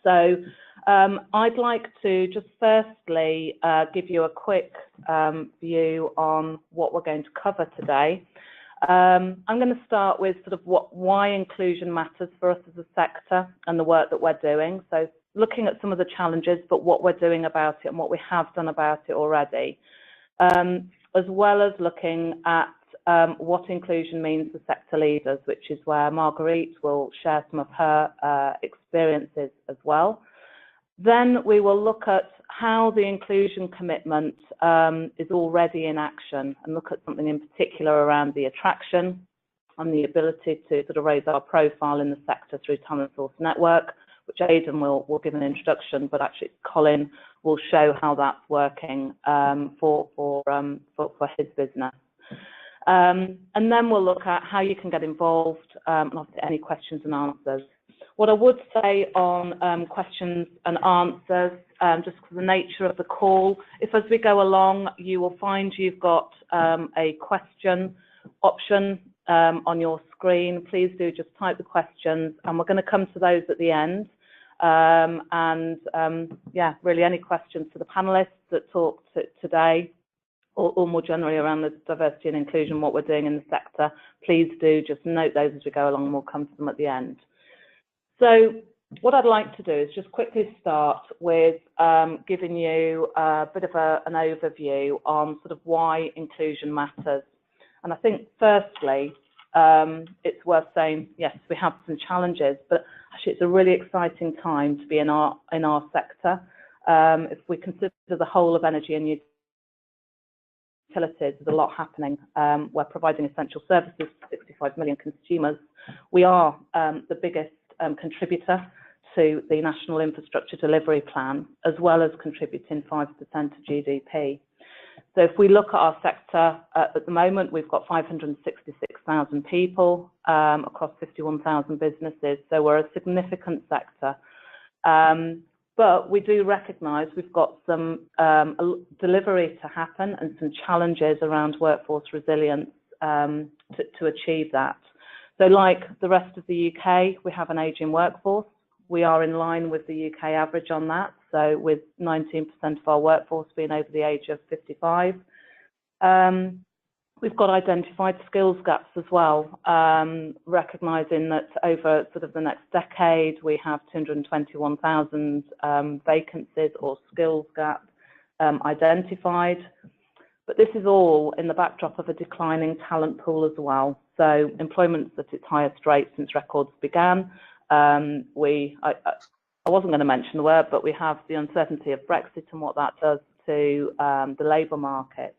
So I'd like to just firstly give you a quick view on what we're going to cover today. I'm going to start with sort of why inclusion matters for us as a sector and the work that we're doing. So looking at some of the challenges, but what we're doing about it and what we have done about it already, as well as looking at what inclusion means for sector leaders, which is where Marguerite will share some of her experiences as well. Then we will look at how the inclusion commitment is already in action and look at something in particular around the attraction and the ability to sort of raise our profile in the sector through Talent Source Network, which Aidan will give an introduction, but actually Colin will show how that's working for his business. And then we'll look at how you can get involved and obviously any questions and answers. What I would say on questions and answers, just for the nature of the call, if as we go along, you will find you've got a question option on your screen. Please do just type the questions, and we're going to come to those at the end. Yeah, really any questions to the panellists that talked today, or more generally around the diversity and inclusion, what we're doing in the sector, please do just note those as we go along, and we'll come to them at the end. So what I'd like to do is just quickly start with giving you a bit of an overview on sort of why inclusion matters. And I think firstly, it's worth saying, yes, we have some challenges, but actually it's a really exciting time to be in our sector. If we consider the whole of energy and utilities, there's a lot happening. We're providing essential services to 65 million consumers. We are the biggest contributor to the National Infrastructure Delivery Plan, as well as contributing 5% of GDP. So if we look at our sector at the moment, we've got 566,000 people across 51,000 businesses. So we're a significant sector. But we do recognise we've got some delivery to happen and some challenges around workforce resilience to achieve that. So like the rest of the UK, we have an ageing workforce. We are in line with the UK average on that. So with 19% of our workforce being over the age of 55. We've got identified skills gaps as well, recognising that over sort of the next decade, we have 221,000 vacancies or skills gap identified. But this is all in the backdrop of a declining talent pool as well. So employment's at its highest rate since records began. I wasn't going to mention the word, but we have the uncertainty of Brexit and what that does to the labour market.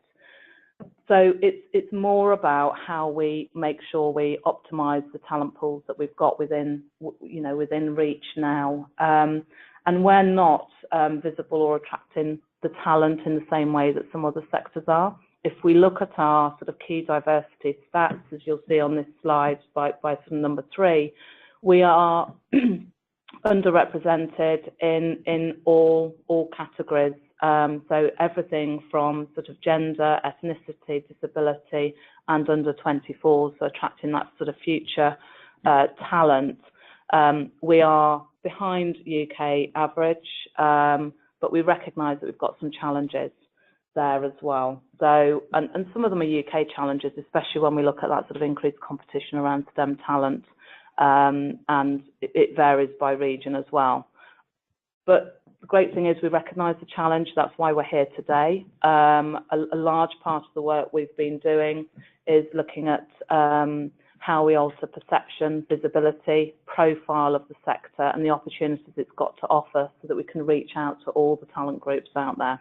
So it's more about how we make sure we optimise the talent pools that we've got within reach now, and we're not visible or attracting the talent in the same way that some other sectors are. If we look at our sort of key diversity stats, as you'll see on this slide by some number 3, we are underrepresented in all categories. So everything from sort of gender, ethnicity, disability, and under 24, so attracting that sort of future talent. We are behind UK average, but we recognise that we've got some challenges there as well. So, and some of them are UK challenges, especially when we look at that sort of increased competition around STEM talent, and it varies by region as well. But the great thing is we recognise the challenge. That's why we're here today. A large part of the work we've been doing is looking at how we alter perception, visibility, profile of the sector and the opportunities it's got to offer so that we can reach out to all the talent groups out there.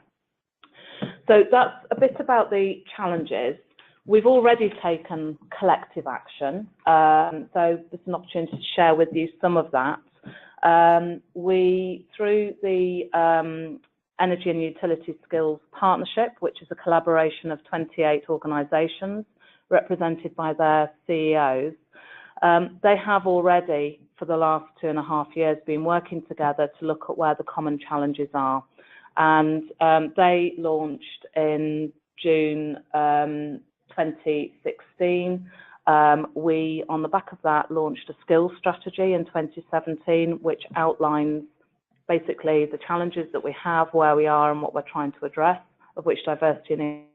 So that's a bit about the challenges. We've already taken collective action. So there's an opportunity to share with you some of that. Through the Energy and Utility Skills Partnership, which is a collaboration of 28 organisations represented by their CEOs, they have already, for the last 2.5 years, been working together to look at where the common challenges are. And they launched in June 2016. We, on the back of that, launched a skills strategy in 2017, which outlines basically the challenges that we have, where we are and what we're trying to address, of which diversity and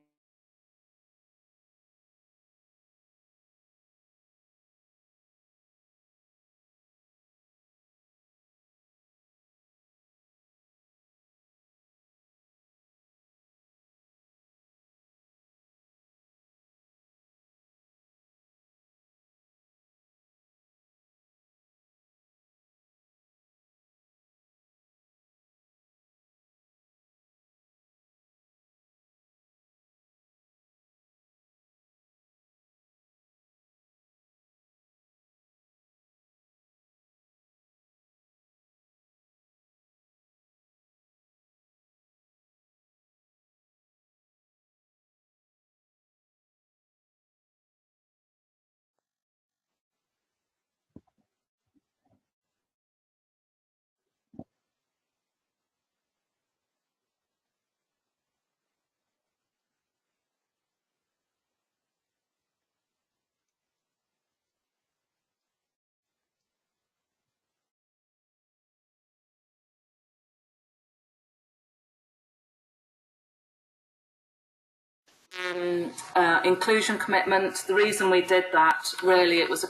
inclusion commitment. The reason we did that, really, it was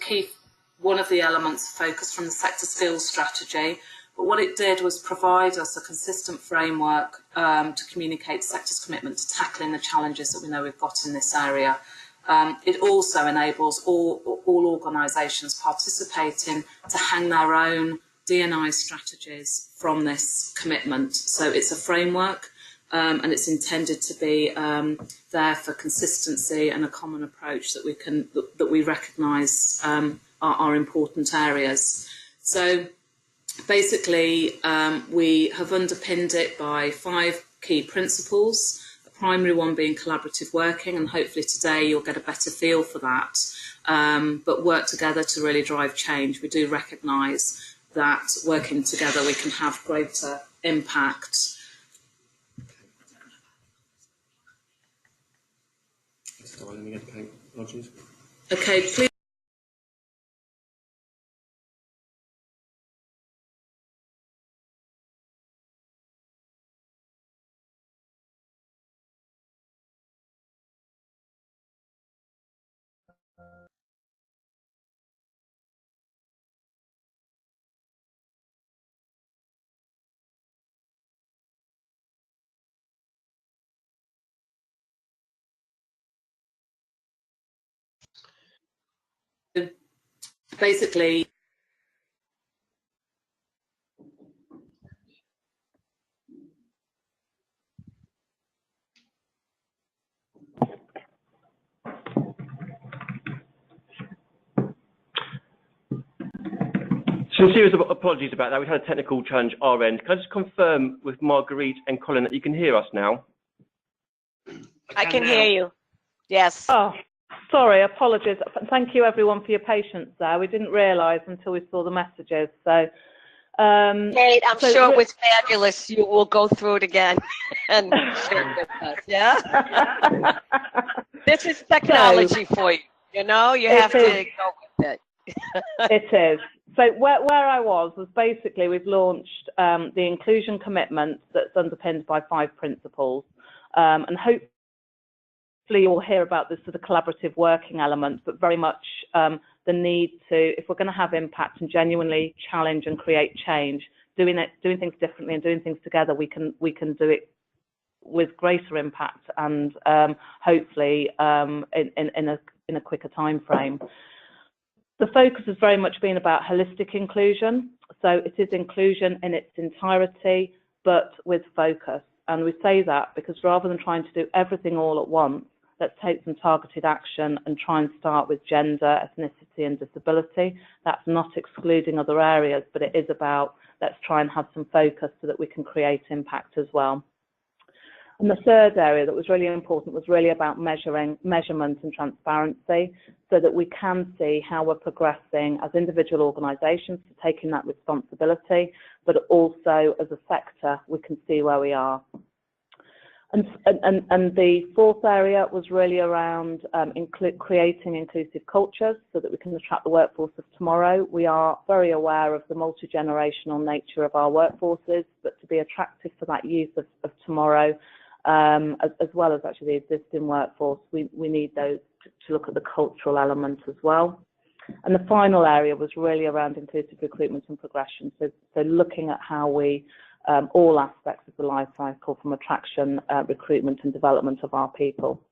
one of the elements focused from the sector skills strategy. But what it did was provide us a consistent framework to communicate the sector's commitment to tackling the challenges that we know we've got in this area. It also enables all organisations participating to hang their own D&I strategies from this commitment. So it's a framework. And it's intended to be there for consistency and a common approach that we recognise are important areas. So basically, we have underpinned it by 5 key principles. The primary one being collaborative working, and hopefully today you'll get a better feel for that. But work together to really drive change. We do recognise that working together we can have greater impact. Okay, please. Basically, Sincere apologies about that. We had a technical challenge at our end. Can I just confirm with Marguerite and Colin that you can hear us now? I can hear you. Yes. Oh, sorry, apologies. Thank you everyone for your patience there. We didn't realise until we saw the messages. So, Kate, I'm sure it was fabulous. You will go through it again and share it with us. Yeah. This is technology for you. You know, you have to go with it. It is. So where I was basically we've launched the inclusion commitment that's underpinned by 5 principles, and hopefully you'll hear about this sort of collaborative working element, but very much the need to, if we're going to have impact and genuinely challenge and create change, doing things differently and doing things together, we can do it with greater impact and hopefully in a quicker time frame. The focus has very much been about holistic inclusion. So it is inclusion in its entirety, but with focus. And we say that because rather than trying to do everything all at once, let's take some targeted action and try and start with gender, ethnicity and disability. That's not excluding other areas, but it is about let's try and have some focus so that we can create impact as well. And the third area that was really important was really about measurement and transparency so that we can see how we're progressing as individual organisations for taking that responsibility, but also as a sector, we can see where we are. And the fourth area was really around creating inclusive cultures so that we can attract the workforce of tomorrow. We are very aware of the multi-generational nature of our workforces, but to be attractive for that youth of tomorrow, as well as actually the existing workforce, we need those to look at the cultural element as well. And the final area was really around inclusive recruitment and progression. So looking at how we all aspects of the life cycle, from attraction, recruitment and development of our people.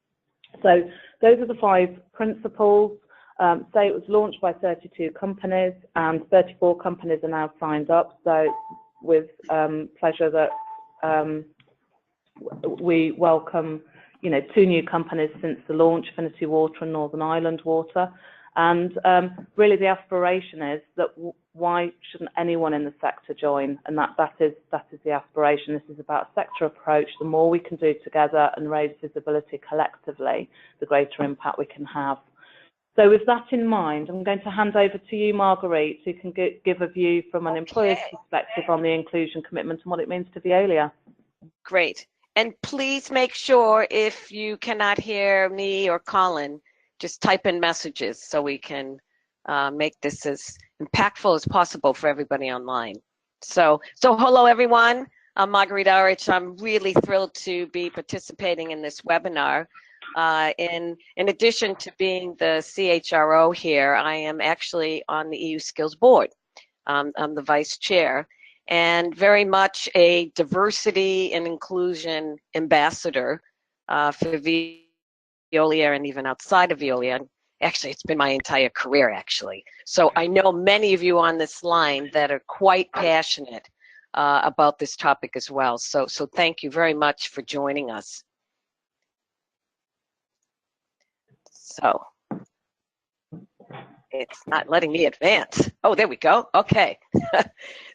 So those are the 5 principles. Say it was launched by 32 companies and 34 companies are now signed up. So with pleasure that we welcome, 2 new companies since the launch, Affinity Water and Northern Ireland Water. And really the aspiration is that why shouldn't anyone in the sector join? And that is the aspiration. This is about a sector approach. The more we can do together and raise visibility collectively, the greater impact we can have. So with that in mind, I'm going to hand over to you, Marguerite, who can give a view from an employer's perspective on the inclusion commitment and what it means to Veolia. Great. And please make sure, if you cannot hear me or Colin, just type in messages so we can make this as impactful as possible for everybody online. So hello everyone. I'm Marguerite Ulrich. I'm really thrilled to be participating in this webinar. In addition to being the CHRO here, I am actually on the EU Skills Board. I'm the vice chair and very much a diversity and inclusion ambassador for Veolia and even outside of Veolia. Actually, it's been my entire career, actually. So I know many of you on this line that are quite passionate about this topic as well. So thank you very much for joining us. So it's not letting me advance. Oh, there we go. Okay.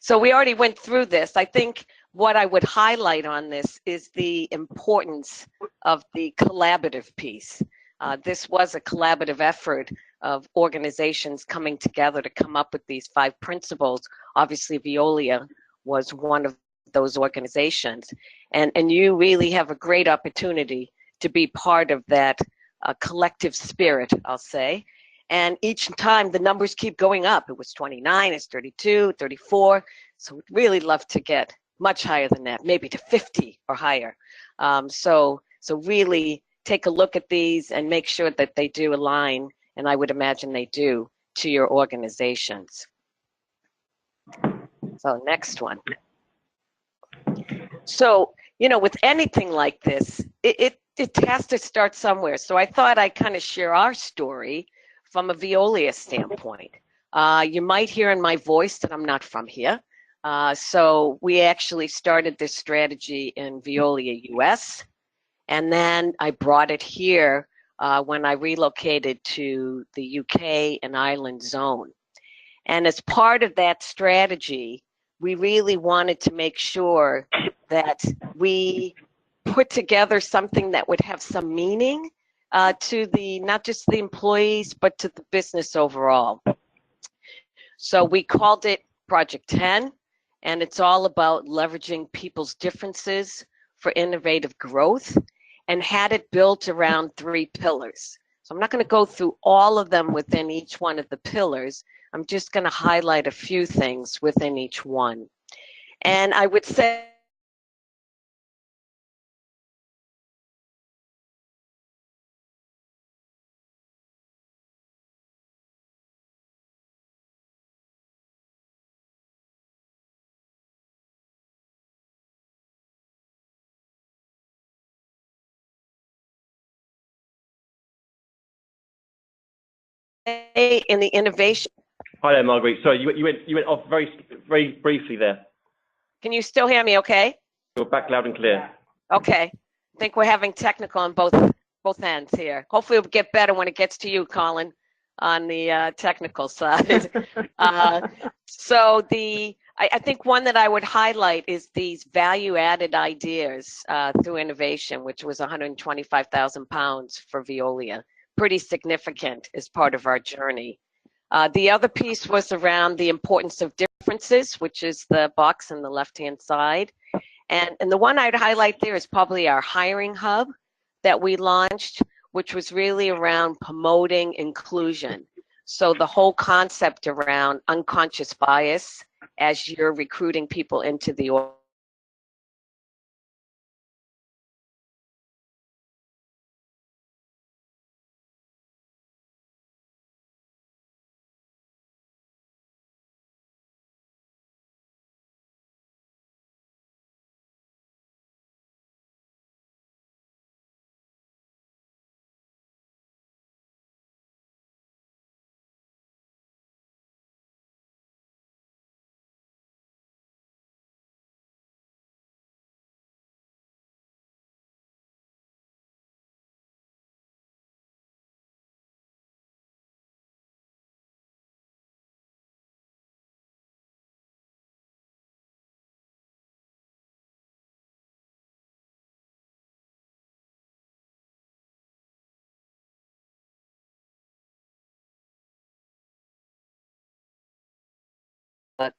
So we already went through this. I think what I would highlight on this is the importance of the collaborative piece. This was a collaborative effort of organizations coming together to come up with these 5 principles. Obviously, Veolia was one of those organizations. And you really have a great opportunity to be part of that collective spirit, I'll say. And each time the numbers keep going up. It was 29, it's 32, 34. So we'd really love to get much higher than that, maybe to 50 or higher. So really take a look at these and make sure that they do align, and I would imagine they do, to your organizations. So next one. So, with anything like this, it has to start somewhere. So I thought I'd kind of share our story from a Veolia standpoint. You might hear in my voice that I'm not from here. So we actually started this strategy in Veolia US, and then I brought it here when I relocated to the UK and Ireland zone. And as part of that strategy, we really wanted to make sure that we put together something that would have some meaning to not just the employees, but to the business overall. So we called it Project 10, and it's all about leveraging people's differences for innovative growth, and had it built around 3 pillars. So I'm not going to go through all of them within each one of the pillars. I'm just going to highlight a few things within each one. And I would say in the innovation. Hi there, Marguerite. Sorry, you went off very briefly there. Can you still hear me okay? You're back loud and clear. Okay. I think we're having technical on both ends here. Hopefully it'll get better when it gets to you, Colin, on the technical side. So I think one that I would highlight is these value-added ideas through innovation, which was 125,000 pounds for Veolia. Pretty significant as part of our journey. The other piece was around the importance of differences, which is the box on the left-hand side. And the one I'd highlight there is probably our hiring hub that we launched, which was really around promoting inclusion. So the whole concept around unconscious bias as you're recruiting people into the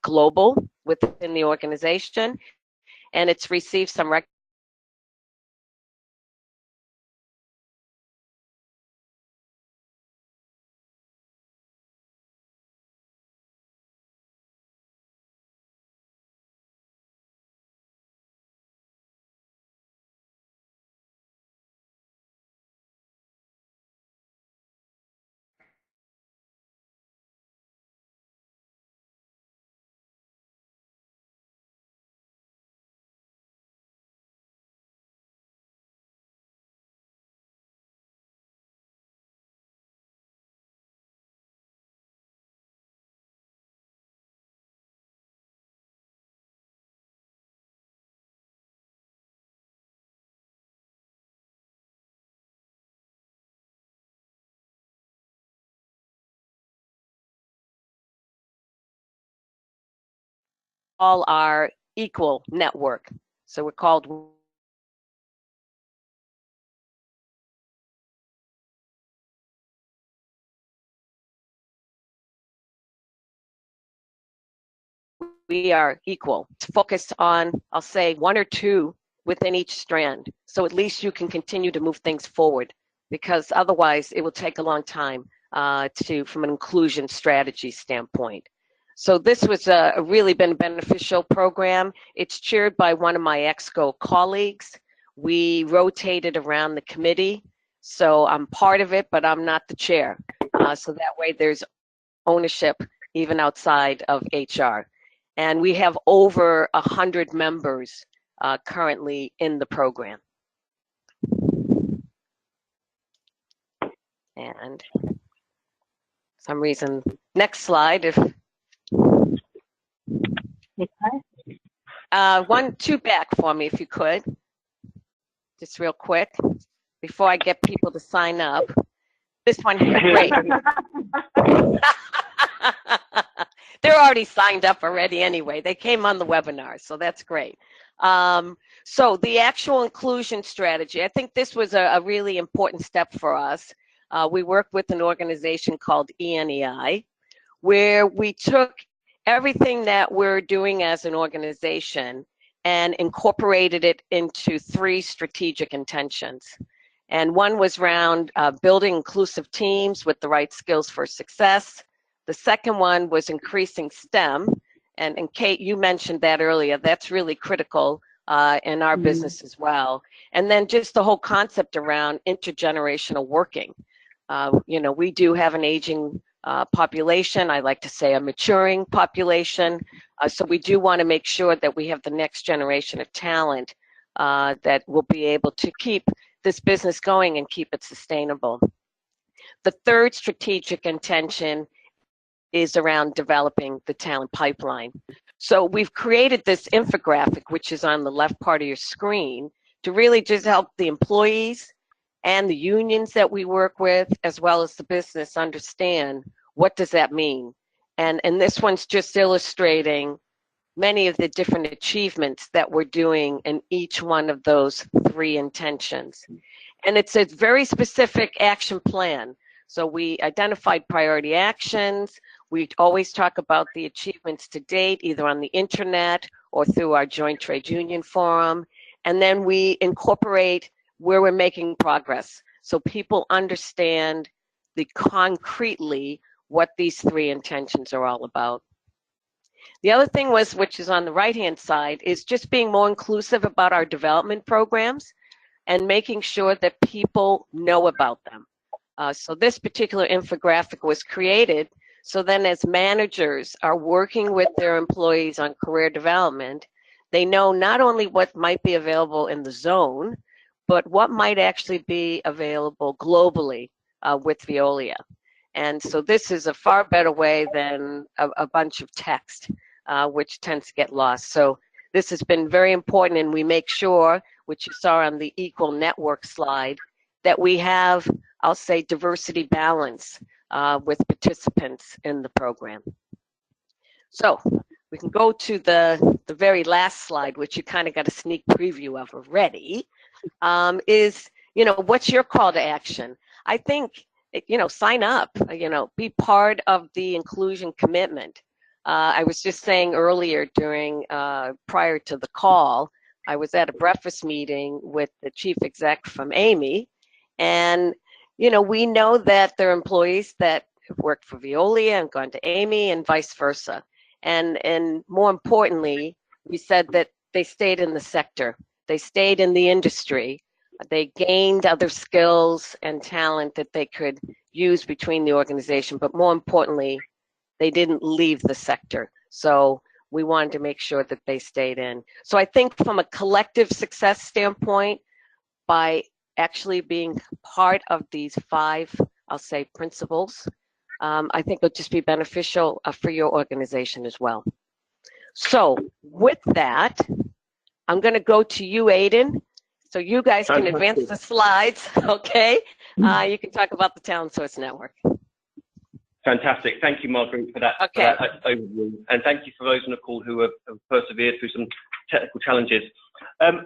global within the organization, and it's received some recognition. All our equal network. So we're called We Are Equal. It's focused on, I'll say, one or two within each strand. So at least you can continue to move things forward, because otherwise it will take a long time from an inclusion strategy standpoint. So this was a really been a beneficial program. It's chaired by one of my EXCO colleagues. We rotated around the committee. So I'm part of it, but I'm not the chair. So that way there's ownership even outside of HR. And we have over 100 members currently in the program. And for some reason, next slide, if two back for me, if you could, just real quick, before I get people to sign up. This one here, great. They're already signed up already anyway. They came on the webinar, so that's great. So the actual inclusion strategy, I think this was a really important step for us. We worked with an organization called ENEI, where we took everything that we're doing as an organization and incorporated it into 3 strategic intentions. And one was around building inclusive teams with the right skills for success. The second one was increasing STEM. And Kate, you mentioned that earlier. That's really critical in our business as well. And then just the whole concept around intergenerational working. You know, we do have an aging population. I like to say a maturing population. So we do want to make sure that we have the next generation of talent that will be able to keep this business going and keep it sustainable. The third strategic intention is around developing the talent pipeline. So we've created this infographic, which is on the left part of your screen, to really just help the employees and the unions that we work with, as well as the business, understand what does that mean. And this one's just illustrating many of the different achievements that we're doing in each one of those 3 intentions. And it's a very specific action plan. So we identified priority actions. We always talk about the achievements to date, either on the internet or through our joint trade union forum. And then we incorporate where we're making progress so people understand concretely what these 3 intentions are all about. The other thing was, which is on the right-hand side, is just being more inclusive about our development programs and making sure that people know about them. So this particular infographic was created so then as managers are working with their employees on career development, they know not only what might be available in the zone, but what might actually be available globally with Veolia. And so this is a far better way than a bunch of text, which tends to get lost. So this has been very important, and we make sure, which you saw on the equal network slide, that we have, I'll say, diversity balance with participants in the program. So we can go to the very last slide, which you kind of got a sneak preview of already, is, what's your call to action? I think, sign up, be part of the inclusion commitment. I was just saying earlier prior to the call, I was at a breakfast meeting with the chief exec from Amy, and, we know that there are employees that have worked for Veolia and gone to Amy and vice versa. And more importantly, we said that they stayed in the sector. They stayed in the industry. They gained other skills and talent that they could use between the organization. But more importantly, they didn't leave the sector. So we wanted to make sure that they stayed in. So I think from a collective success standpoint, by actually being part of these 5, I'll say, principles, I think it'll just be beneficial for your organization as well. So with that, I'm going to go to you, Aidan. So you guys can advance the slides, okay? You can talk about the Talent Source Network. Fantastic. Thank you, Marguerite, for that, overview. And thank you for those on the call who have persevered through some technical challenges.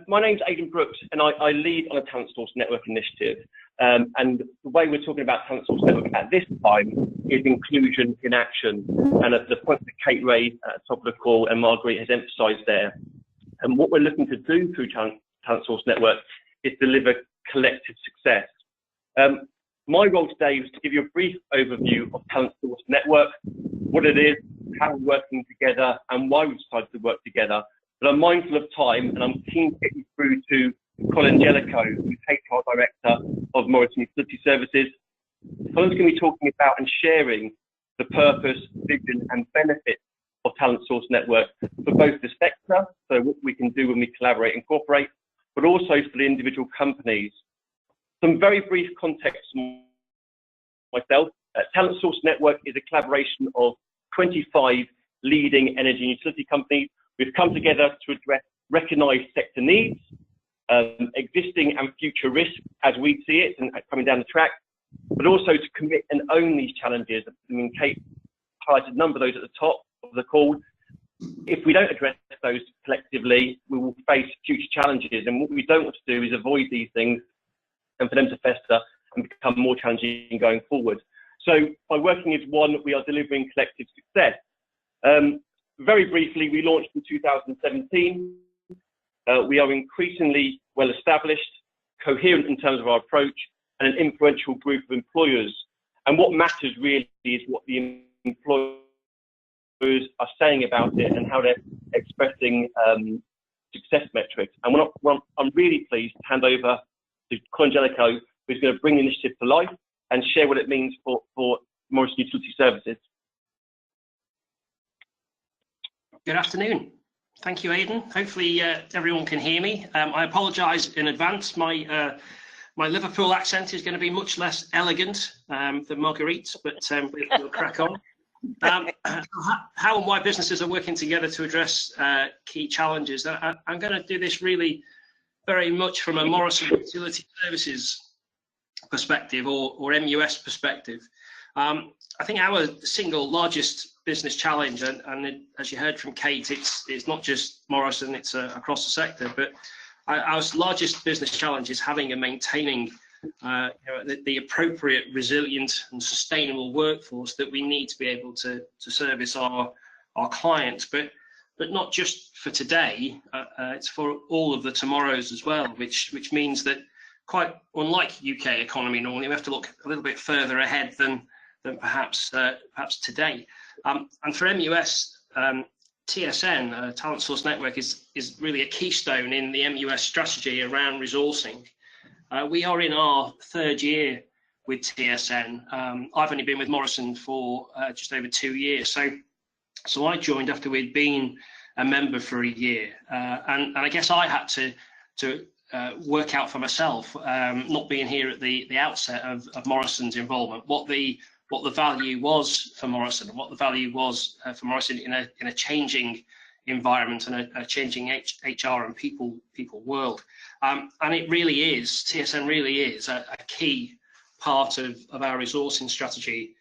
My name's Aidan Brooks, and I lead on a Talent Source Network initiative. And the way we're talking about Talent Source Network at this time is inclusion in action. And at the point that Kate raised at the top of the call and Marguerite has emphasised there, and what we're looking to do through Talent Source Network is deliver collective success. My role today is to give you a brief overview of Talent Source Network, what it is, how we're working together, and why we decided to work together. But I'm mindful of time, and I'm keen to get you through to Colin Jellicoe, who's HR Director of Morrison Utility Services. Colin's going to be talking about and sharing the purpose, vision, and benefits of Talent Source Network for both the sector, so what we can do when we collaborate and cooperate, but also for the individual companies. Some very brief context from myself. Talent Source Network is a collaboration of 25 leading energy and utility companies. We've come together to address recognised sector needs, existing and future risks as we see it and coming down the track, but also to commit and own these challenges. I mean, Kate highlighted a number of those at the top of the call. If we don't address those collectively, we will face future challenges, and what we don't want to do is avoid these things and for them to fester and become more challenging going forward. So by working as one, we are delivering collective success. Very briefly, we launched in 2017. We are increasingly well established, coherent in terms of our approach, and an influential group of employers. And what matters really is what the employers are saying about it and how they're expressing success metrics. And I'm really pleased to hand over to Colin Jellicoe, who's going to bring the initiative to life and share what it means for Morrison Utility Services. Good afternoon. Thank you, Aidan. Hopefully everyone can hear me. I apologise in advance. My Liverpool accent is going to be much less elegant than Marguerite's, but we'll crack on. How and why businesses are working together to address key challenges. I'm going to do this really very much from a Morrison Utility Services perspective or MUS perspective. I think our single largest business challenge, and as you heard from Kate, it's not just Morrison, it's across the sector, but our largest business challenge is having and maintaining the appropriate, resilient and sustainable workforce that we need to be able to service our clients. But but not just for today. It's for all of the tomorrows as well, which means that, quite unlike UK economy normally, we have to look a little bit further ahead than perhaps today. And for MUS, TSN, Talent Source Network, is really a keystone in the MUS strategy around resourcing. We are in our 3rd year with TSN. I've only been with Morrison for just over 2 years, so I joined after we'd been a member for a year, and I guess I had to work out for myself, not being here at the outset of Morrison's involvement, what the value was for Morrison, and what the value was for Morrison in a changing environment and a changing HR and people world. And it really is, TSN really is a key part of our resourcing strategy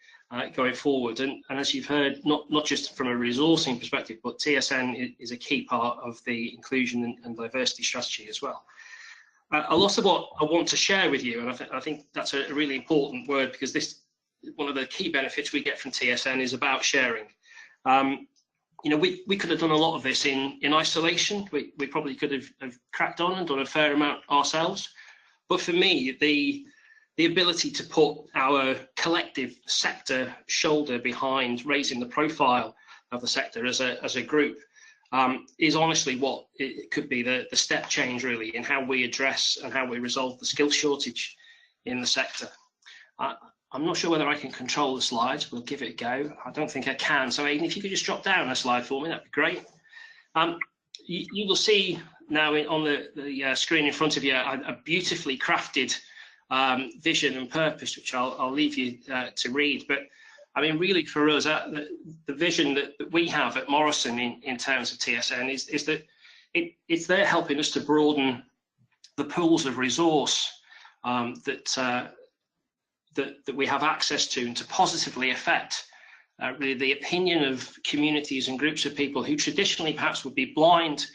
going forward. And as you've heard, not just from a resourcing perspective, but TSN is a key part of the inclusion and diversity strategy as well. A lot of what I want to share with you, and I think that's a really important word, because this, one of the key benefits we get from TSN is about sharing. You know, we could have done a lot of this in isolation. We probably could have cracked on and done a fair amount ourselves. But for me, the ability to put our collective sector shoulder behind raising the profile of the sector as a group is honestly what it could be the step change really in how we address and how we resolve the skill shortage in the sector. I'm not sure whether I can control the slides. We'll give it a go. I don't think I can. So Aidan, if you could just drop down a slide for me, that'd be great. You will see now on the screen in front of you a beautifully crafted vision and purpose, which I'll leave you to read. But I mean, really for us, the vision that we have at Morrison in terms of TSN is that it's there helping us to broaden the pools of resource that we have access to, and to positively affect really the opinion of communities and groups of people who traditionally perhaps would be blind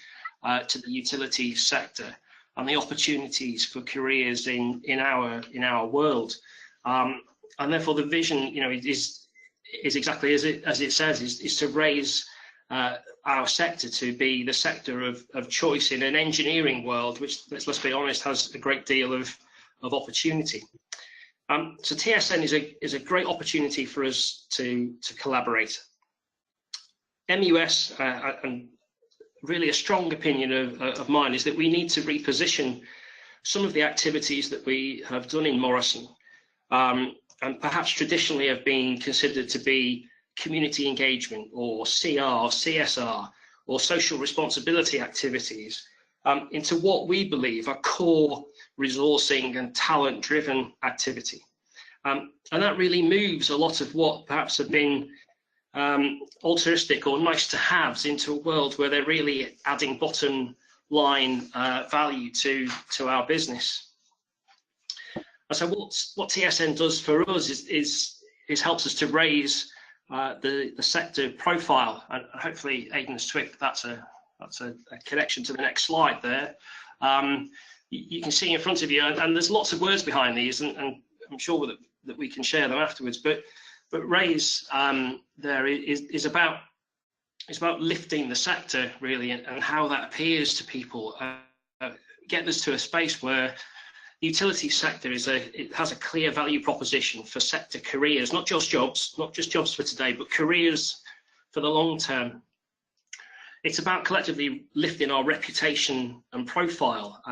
to the utilities sector and the opportunities for careers in our world. And therefore the vision, you know, is exactly as it says, is to raise our sector to be the sector of choice in an engineering world, which, let's be honest, has a great deal of opportunity. So TSN is a great opportunity for us to collaborate. MUS, and really a strong opinion of mine, is that we need to reposition some of the activities that we have done in Morrison, and perhaps traditionally have been considered to be community engagement or CR, CSR, or social responsibility activities, into what we believe are core resourcing and talent-driven activity. And that really moves a lot of what perhaps have been altruistic or nice to haves into a world where they're really adding bottom line value to our business. And so what TSN does for us is helps us to raise the sector profile, and hopefully Aidan's tweaked that's a connection to the next slide there. You can see in front of you, and there's lots of words behind these, and I'm sure that we can share them afterwards. But raise there is about lifting the sector really, and how that appears to people, getting us to a space where the utility sector it has a clear value proposition for sector careers, not just jobs for today, but careers for the long term. It's about collectively lifting our reputation and profile.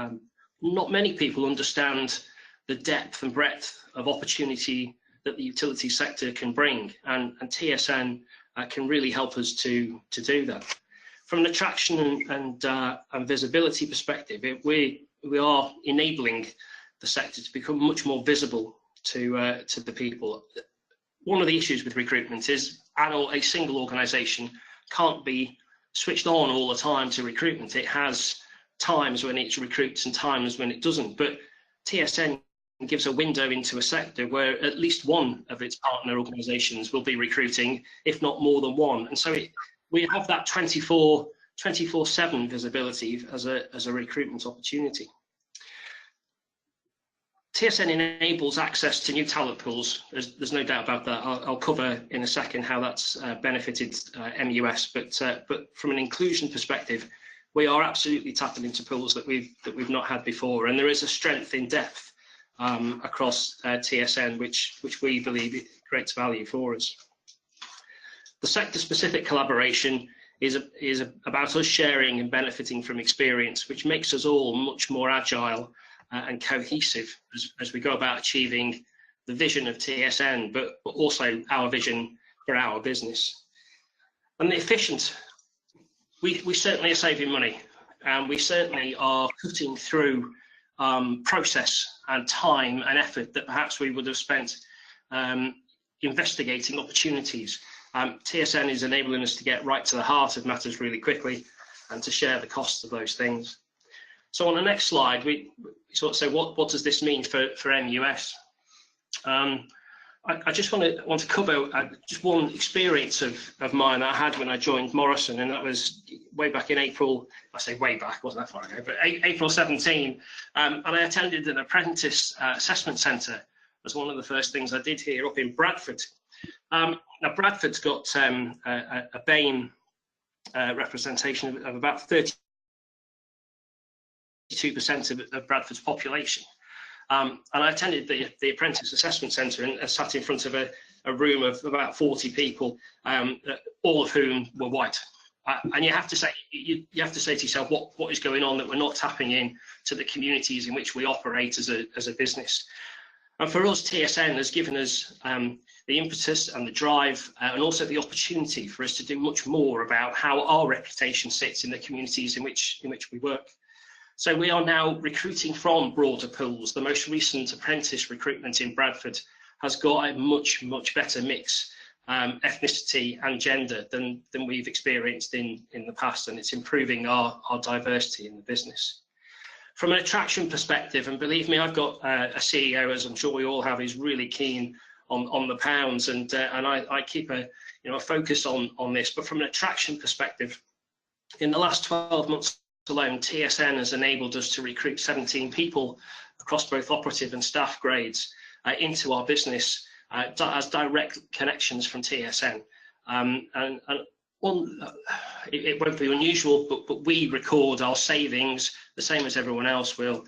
Not many people understand the depth and breadth of opportunity that the utility sector can bring, and TSN can really help us to do that. From an attraction and visibility perspective, we are enabling the sector to become much more visible to the people. One of the issues with recruitment is a single organisation can't be switched on all the time to recruitment. It has times when it recruits and times when it doesn't. But TSN gives a window into a sector where at least one of its partner organisations will be recruiting, if not more than one. And so we have that 24/7 visibility as a recruitment opportunity. TSN enables access to new talent pools. There's no doubt about that. I'll cover in a second how that's benefited MUS, but from an inclusion perspective, we are absolutely tapping into pools that we've not had before, and there is a strength in depth across TSN, which we believe creates value for us. The sector-specific collaboration is about us sharing and benefiting from experience, which makes us all much more agile and cohesive as we go about achieving the vision of TSN, but also our vision for our business. And the efficient, we certainly are saving money, and we certainly are cutting through process and time and effort that perhaps we would have spent investigating opportunities. TSN is enabling us to get right to the heart of matters really quickly and to share the costs of those things. So on the next slide, we sort of say, what does this mean for MUS? I just want to cover just one experience of mine that I had when I joined Morrison, and that was way back in April. I say way back, wasn't that far ago, but April 17, and I attended an apprentice assessment centre as one of the first things I did here up in Bradford. Now Bradford's got a BAME representation of about 32% of Bradford's population. And I attended the Apprentice Assessment Centre and sat in front of a room of about 40 people, all of whom were white. And you have to say to yourself, what is going on that we're not tapping in to the communities in which we operate as a business. And for us, TSN has given us the impetus and the drive and also the opportunity for us to do much more about how our reputation sits in the communities in which we work. So we are now recruiting from broader pools. The most recent apprentice recruitment in Bradford has got a much better mix, ethnicity and gender than we've experienced in the past, and it's improving our diversity in the business. From an attraction perspective, and believe me, I've got a CEO, as I'm sure we all have, who's really keen on the pounds, and I keep a focus on this. But from an attraction perspective, in the last 12 months alone, TSN has enabled us to recruit 17 people across both operative and staff grades into our business as direct connections from TSN. It won't be unusual, but we record our savings the same as everyone else will.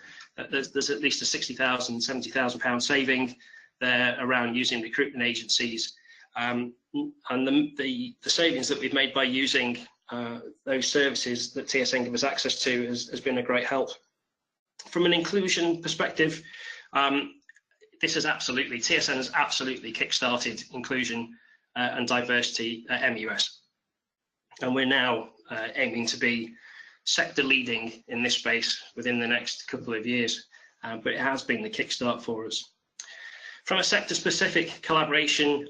There's at least a £60,000, £70,000 saving there around using recruitment agencies, and the savings that we've made by using those services that TSN gives us access to has been a great help. From an inclusion perspective, TSN has absolutely kick-started inclusion and diversity at MUS. And we're now aiming to be sector leading in this space within the next couple of years, but it has been the kickstart for us. From a sector specific collaboration,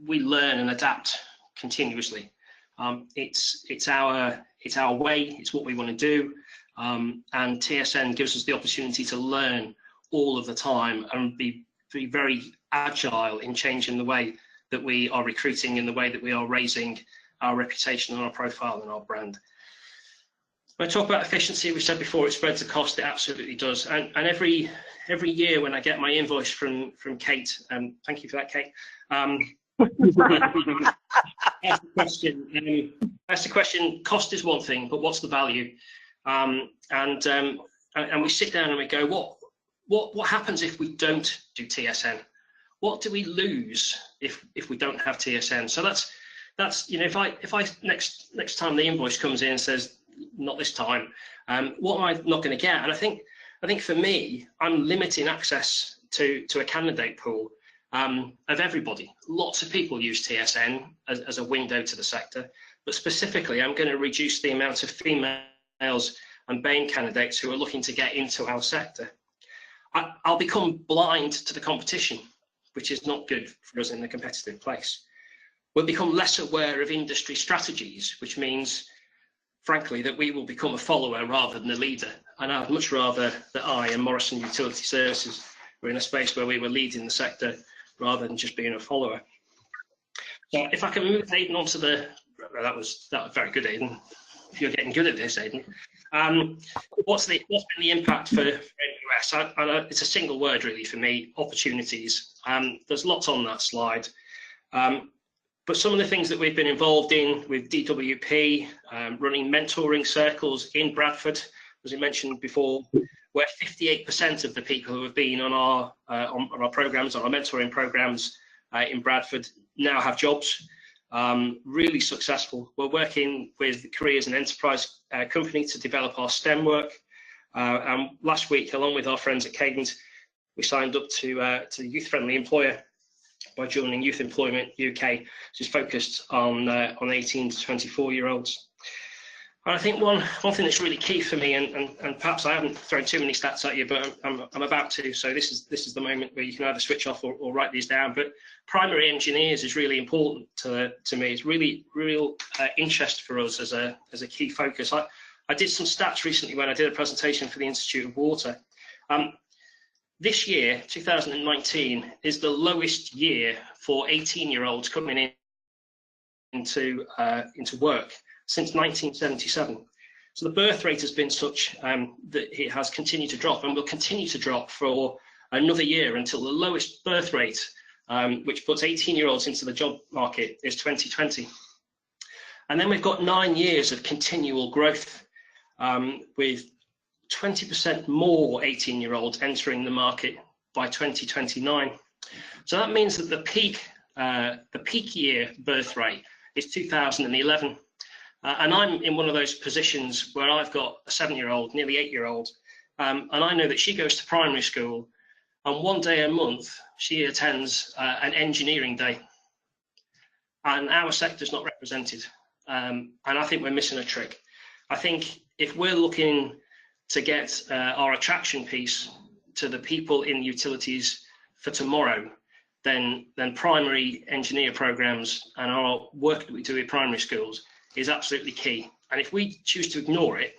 we learn and adapt continuously. It's our way, it's what we want to do, and TSN gives us the opportunity to learn all of the time and be very agile in changing the way that we are recruiting and the way that we are raising our reputation and our profile and our brand. When I talk about efficiency, we said before, it spreads the cost. It absolutely does. And every year when I get my invoice from Kate, thank you for that, Kate. Ask the question, cost is one thing, but what's the value? And we sit down and we go, what happens if we don't do TSN? What do we lose if we don't have TSN? So that's if I next time the invoice comes in and says not this time, what am I not going to get? And I think for me, I'm limiting access to a candidate pool of everybody. Lots of people use TSN as a window to the sector, but specifically, I'm going to reduce the amount of females and BAME candidates who are looking to get into our sector. I'll become blind to the competition, which is not good for us in the competitive place. We'll become less aware of industry strategies, which means, frankly, that we will become a follower rather than a leader. And I'd much rather that I and Morrison Utility Services were in a space where we were leading the sector rather than just being a follower. So if I can move Aidan onto that was very good, Aidan. You're getting good at this, Aidan. What's been the impact for NUS? It's a single word really for me: opportunities. There's lots on that slide, but some of the things that we've been involved in with DWP, running mentoring circles in Bradford, as I mentioned before, where 58% of the people who have been on our programs, on our mentoring programs in Bradford, now have jobs. Really successful. We're working with Careers and Enterprise company to develop our STEM work. And last week, along with our friends at Cadent, we signed up to Youth Friendly Employer by joining Youth Employment UK, which is focused on 18 to 24-year-olds. And I think one thing that's really key for me, and perhaps I haven't thrown too many stats at you, but I'm about to. So this is the moment where you can either switch off or write these down. But primary engineers is really important to me. It's real interest for us as a key focus. I did some stats recently when I did a presentation for the Institute of Water. This year, 2019, is the lowest year for 18-year-olds coming into work since 1977. So the birth rate has been such that it has continued to drop, and will continue to drop for another year until the lowest birth rate, which puts 18-year-olds into the job market, is 2020. And then we've got 9 years of continual growth, with 20% more 18-year-olds entering the market by 2029. So that means that the peak year birth rate is 2011. And I'm in one of those positions where I've got a 7-year-old, nearly 8-year-old, and I know that she goes to primary school, and one day a month she attends an engineering day, and our sector's not represented. And I think we're missing a trick. I think if we're looking to get our attraction piece to the people in utilities for tomorrow, then primary engineer programs and our work that we do in primary schools is absolutely key. And if we choose to ignore it,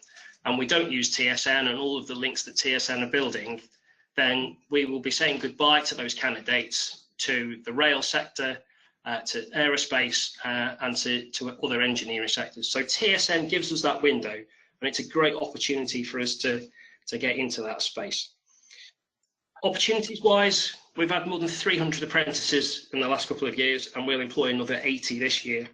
and we don't use TSN and all of the links that TSN are building, then we will be saying goodbye to those candidates, to the rail sector, to aerospace, and to other engineering sectors. So TSN gives us that window, and it's a great opportunity for us to get into that space. Opportunities-wise, we've had more than 300 apprentices in the last couple of years, and we'll employ another 80 this year.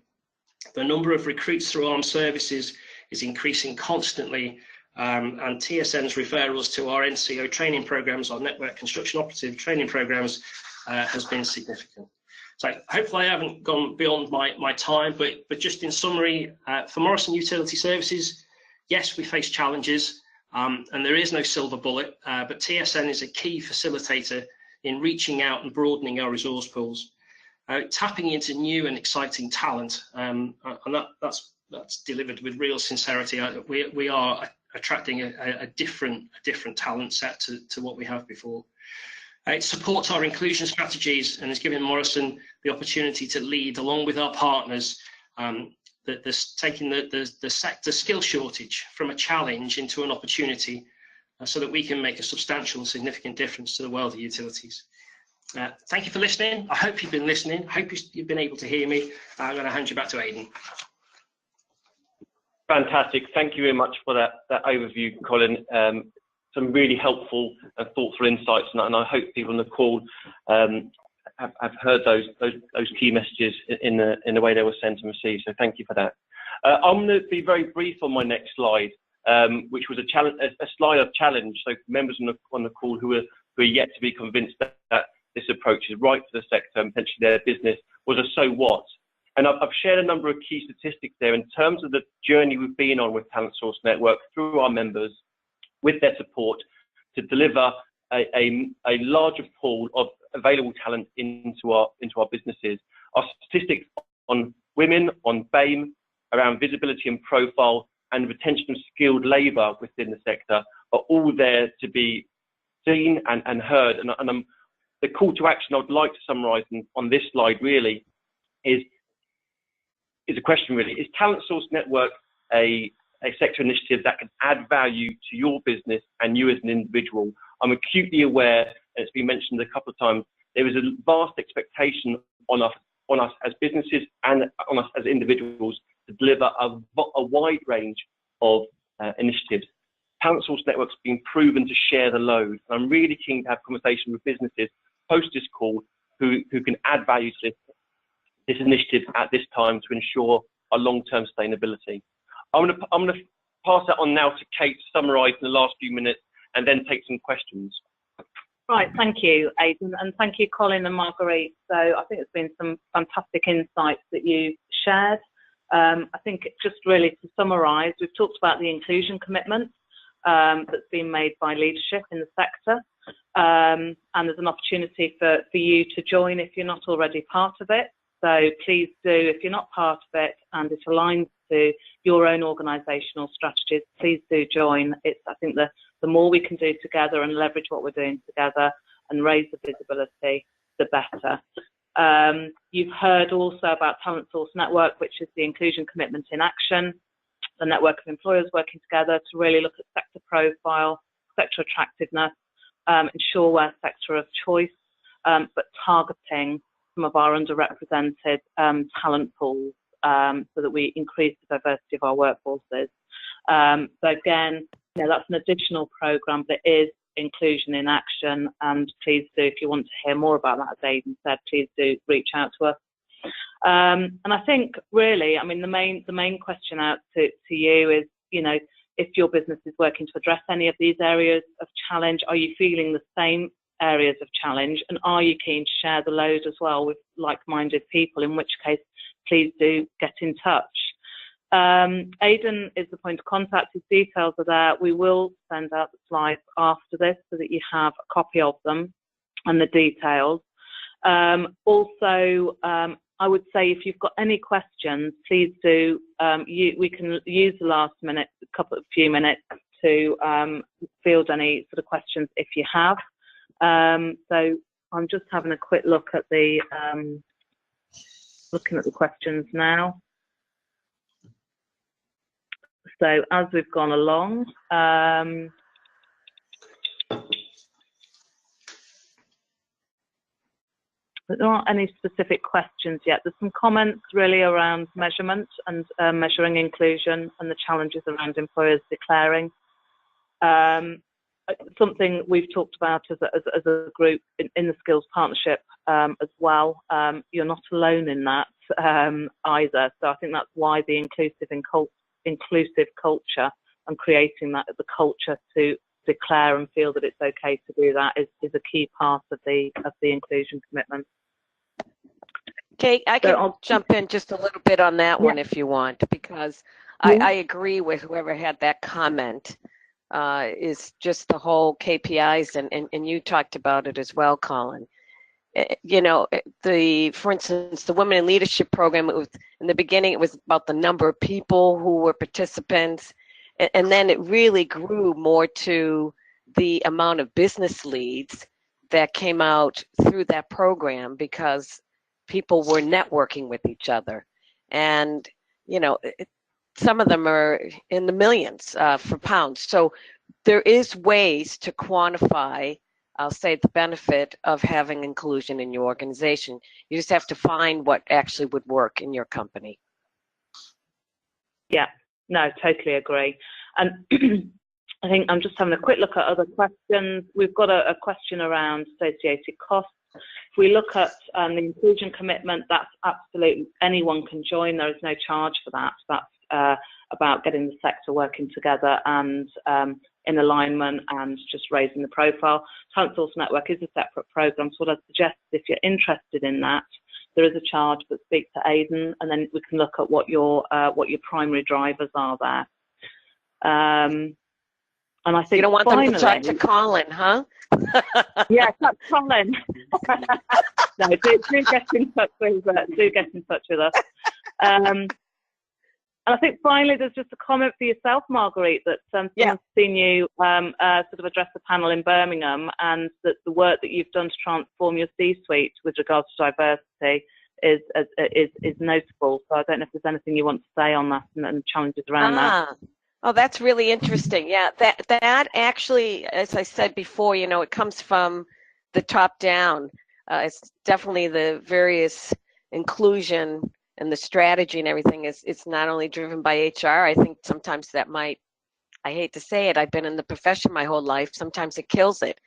The number of recruits through armed services is increasing constantly, and TSN's referrals to our NCO training programs, our network construction operative training programs, has been significant. So hopefully I haven't gone beyond my time, but just in summary, for Morrison Utility Services, yes, we face challenges, and there is no silver bullet, but TSN is a key facilitator in reaching out and broadening our resource pools. Tapping into new and exciting talent, and that's delivered with real sincerity. We are attracting a different talent set to what we have before. It supports our inclusion strategies and is giving Morrison the opportunity to lead, along with our partners, taking the sector skill shortage from a challenge into an opportunity, so that we can make a substantial and significant difference to the world of utilities. Thank you for listening. I hope you've been listening. I hope you've been able to hear me. I'm going to hand you back to Aidan. Fantastic. Thank you very much for that overview, Colin. Some really helpful and thoughtful insights, and I hope people on the call have heard those key messages in the way they were sent and received. So thank you for that. I'm going to be very brief on my next slide, which was a slide of challenge. So members on the call who are yet to be convinced that this approach is right for the sector and potentially their business was a so what. And I've shared a number of key statistics there in terms of the journey we've been on with Talent Source Network through our members, with their support, to deliver a larger pool of available talent into our businesses. Our statistics on women, on BAME, around visibility and profile, and retention of skilled labour within the sector are all there to be seen and heard. And the call to action I would like to summarise on this slide really is a question really. Is Talent Source Network a sector initiative that can add value to your business and you as an individual? I'm acutely aware, and it's been mentioned a couple of times, there is a vast expectation on us as businesses and on us as individuals to deliver a wide range of initiatives. Talent source networks being proven to share the load. And I'm really keen to have conversations with businesses post this call who can add value to this initiative at this time to ensure our long-term sustainability. I'm going to pass that on now to Kate to summarise in the last few minutes and then take some questions. Right, thank you, Aidan, and thank you, Colin and Marguerite. So I think it's been some fantastic insights that you shared. I think just really to summarise, we've talked about the inclusion commitment that's been made by leadership in the sector, and there's an opportunity for you to join if you're not already part of it. So please do, if you're not part of it and it aligns to your own organisational strategies, please do join. I think the more we can do together and leverage what we're doing together and raise the visibility, the better. You've heard also about Talent Source Network, which is the inclusion commitment in action, the network of employers working together to really look at sector profile, sector attractiveness, ensure we're sector of choice, but targeting some of our underrepresented talent pools so that we increase the diversity of our workforces. So again, that's an additional programme that is inclusion in action, and please do, if you want to hear more about that, as Aidan said, please do reach out to us. And I think really, I mean, the main question out to you is, if your business is working to address any of these areas of challenge, are you feeling the same areas of challenge, and are you keen to share the load as well with like-minded people, in which case please do get in touch. Aidan is the point of contact. His details are there. We will send out the slides after this so that you have a copy of them and the details. Also, I would say if you've got any questions, please do. We can use the last few minutes to field any sort of questions if you have. So I'm just having a quick look at looking at the questions now. So as we've gone along, there aren't any specific questions yet. There's some comments really around measurement and measuring inclusion and the challenges around employers declaring. Something we've talked about as a group in the skills partnership as well. You're not alone in that either. So I think that's why the inclusive culture and creating the culture to declare and feel that it's okay to do that is a key part of the inclusion commitment. Kate, I can jump in just a little bit on that one if you want, because I agree with whoever had that comment. Is just the whole KPIs, and you talked about it as well, Colin. For instance, the Women in Leadership program, it was in the beginning, it was about the number of people who were participants, and then it really grew more to the amount of business leads that came out through that program because people were networking with each other. And, some of them are in the millions for pounds. So there is ways to quantify, I'll say, the benefit of having inclusion in your organization. You just have to find what actually would work in your company. Yeah, no, totally agree. And I think I'm just having a quick look at other questions. We've got a question around associated costs. If we look at the inclusion commitment, that's absolutely, anyone can join. There is no charge for that. That's about getting the sector working together and in alignment and just raising the profile. Talent Source Network is a separate program, so what I'd suggest is if you're interested in that, there is a charge, but speak to Aidan, and then we can look at what your primary drivers are there. And I think you don't want them to talk to Colin, huh? Yes, that's Colin. No, do get in touch with us. And I think finally, there's just a comment for yourself, Marguerite, that someone's seen you sort of address the panel in Birmingham, and that the work that you've done to transform your C-suite with regards to diversity is notable. So I don't know if there's anything you want to say on that and challenges around that. Oh, that's really interesting. Yeah, that actually, as I said before, it comes from the top down. It's definitely the various inclusion and the strategy and everything is not only driven by HR. I think sometimes that might I hate to say it, I've been in the profession my whole life. Sometimes it kills it.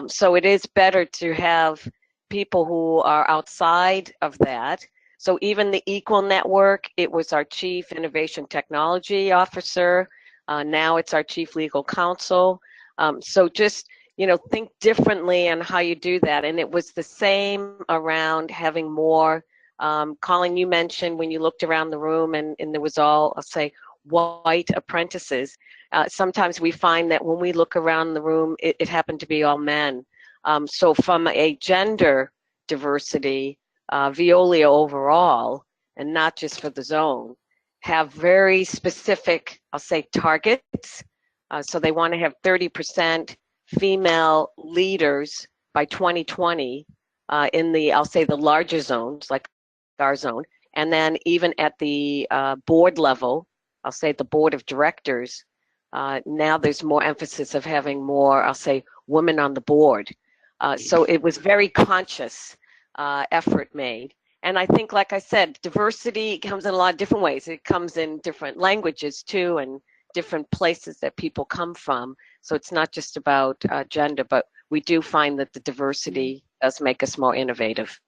So it is better to have people who are outside of that. So even the Equal Network, it was our Chief Innovation Technology Officer. Now it's our Chief Legal Counsel. So just, think differently on how you do that. And it was the same around having more. Colin, you mentioned when you looked around the room and there was all, I'll say, white apprentices. Sometimes we find that when we look around the room, it happened to be all men. So from a gender diversity, Veolia overall, and not just for the zone, have very specific, I'll say, targets. So they want to have 30% female leaders by 2020 in the, I'll say, the larger zones, like our zone. And then even at the board level, I'll say the board of directors, now there's more emphasis of having more, I'll say, women on the board. So it was very conscious effort made. And I think, like I said, diversity comes in a lot of different ways. It comes in different languages too, and different places that people come from. So it's not just about gender, but we do find that the diversity does make us more innovative.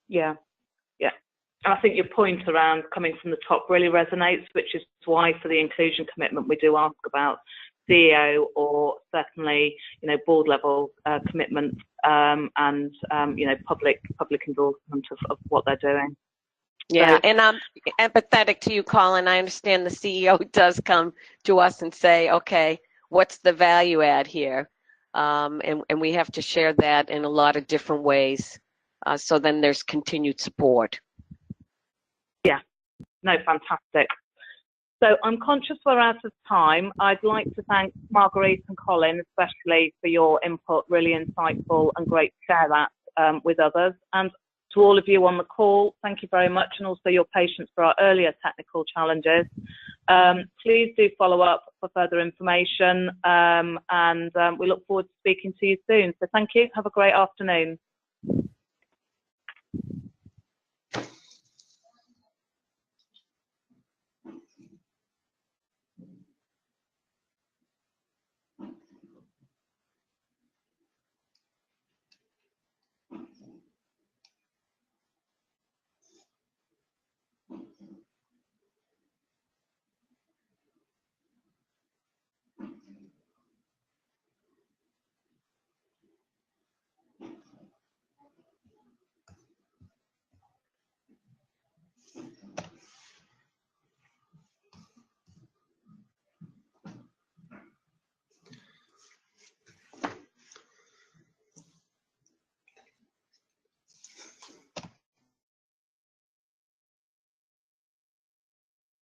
Yeah. I think your point around coming from the top really resonates, which is why for the inclusion commitment we do ask about CEO or certainly, board level commitment and, public endorsement of what they're doing. Yeah, so, and I'm empathetic to you, Colin. I understand the CEO does come to us and say, okay, what's the value add here? And we have to share that in a lot of different ways. So then there's continued support. Yeah, no, fantastic. So I'm conscious we're out of time. I'd like to thank Marguerite and Colin, especially for your input, really insightful and great to share that with others. And to all of you on the call, thank you very much, and also your patience for our earlier technical challenges. Please do follow up for further information, and we look forward to speaking to you soon. So thank you. Have a great afternoon.